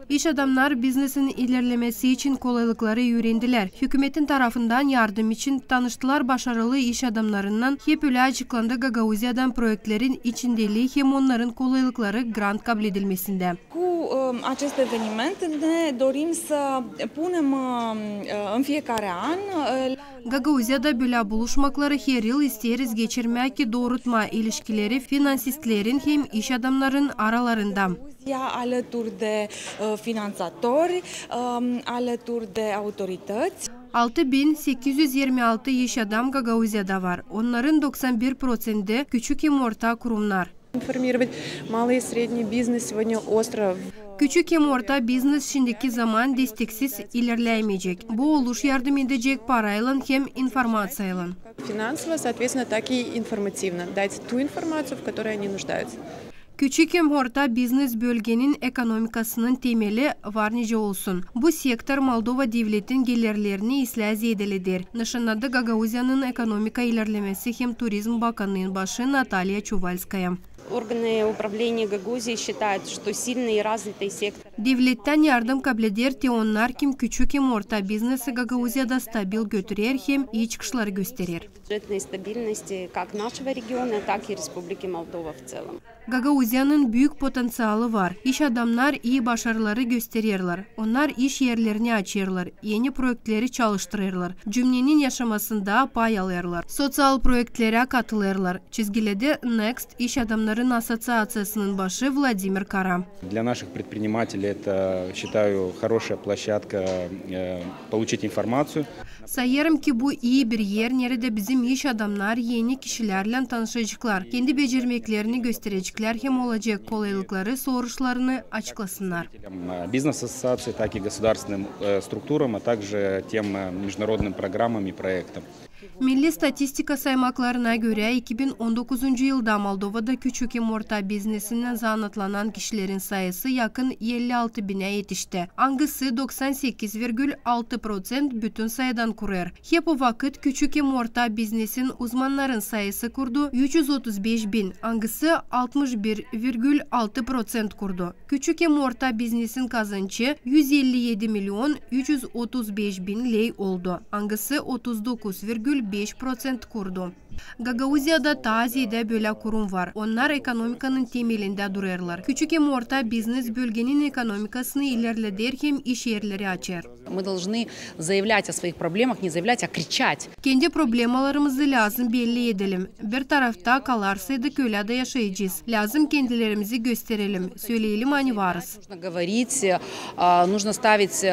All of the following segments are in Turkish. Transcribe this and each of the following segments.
İş adamlar biznesin ilerlemesi için kolaylıkları öğrendiler. Hükümetin tarafından yardım için tanıştılar başarılı iş adamlarından. Hep öyle açıklandı Gagauzya'dan projenin içindeliği hem onların kolaylıkları grant kabul edilmesinde. Acest eveniment ne dorim să punem în fiecare an. Gagauzya'da böyle buluşmakları her yıl isteriz geçirmek doğrultma ilişkileri finansistlerin hem iş adamların aralarında. Alături de finanțatori, alături de autorități. 6826 iş adam Gagauzya'da var. Onların 91%'ı küçük hem orta kurumlar. Информировать малый и средний бизнес сегодня остро. Küçük hem orta biznes şimdiki zaman desteksiz ilerleyemeyecek. Bu oluş yardım edecek parayla hem informasyayla. Финансово, соответственно, так и информативно. Дать ту информацию, в которой они нуждаются. Küçük hem orta biznes bölgenin ekonomikasının temeli var nice olsun. Bu sektör Moldova devletin gelirlerini islah edilidir. Nişanladı Gagauzya'nın ekonomika ilerlemesi hem Turizm Bakanlığı'nın başı Natalya Çuvalskaya. Органы управления Гагаузии считают, что сильный и развитый сектор. Devletten yardım kabul eder ki onlar kim küçük hem orta biznesi Gagauzya'da stabil götürür hem iyi çıkışlar gösterir. Бюджетной стабильности как нашего региона, так и Республики Молдова в целом. Gagauzya'nın büyük potansiyeli var. İş adamlar iyi başarıları gösterirler. Onlar iş yerlerini açırlar. Yeni projeleri çalıştırırlar. Cümlenin yaşamasında pay alırlar. Sosyal projelere katılırlar. Çizgiledi Next İş Adamların Ассоциациясының başı Vladimir Kara. Для наших предпринимателей это, считаю, хорошая площадка получить информацию. Sayarım ki bu iyi bir yer nerede bizim iş adamlar yeni kişilerle tanışacaklar. Kendi becermeklerini gösterecekler hem olacak kolaylıkları soruşlarını açıklasınlar. Бизнес-ассоциации, так и государственным структурам, а также тем международным программам и проектам. Milli statistika saymaklarına göre 2019 yılda Moldova'da küçük hem orta biznesinden zanatlanan kişilerin sayısı yakın 56 bine yetişti. Hangisi 98,6% bütün sayıdan kurur. Hep o vakit küçük hem orta biznesin uzmanların sayısı kurdu 335 bin. Hangisi 61,6% kurdu. Küçük hem orta biznesin kazancı 157 milyon 335 bin lei oldu. Hangisi 39,5% kurdu. Gagauzya'da Tazi'de böyle kurum var. Onlar ekonomikanın temelinde dururlar. Küçük hem orta biznes bölgenin ekonomikasını ilerledir hem iş yerleri açar. Мы должны заявлять о своих проблемах, не заявлять, а кричать. Kendi problemlerimizi lazım belli edelim. Bir tarafta kalarsaydık öyle de yaşayacağız. Lazım kendilerimizi gösterelim. Söyleyelim hani varız. Нужно говорить, нужно ставить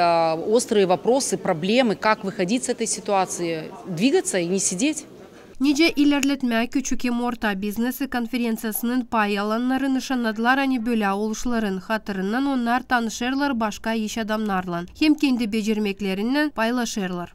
острые вопросы, проблемы, как выходить с этой ситуации, двигаться и не сидеть. Nice ilerletme küçük hem orta biznesi konferansiyasının pay alanları nişanladılar hani böyle oluşların hatırından onlar tanışırlar başka iş adamlarla. Hem kendi becermeklerinden paylaşırlar.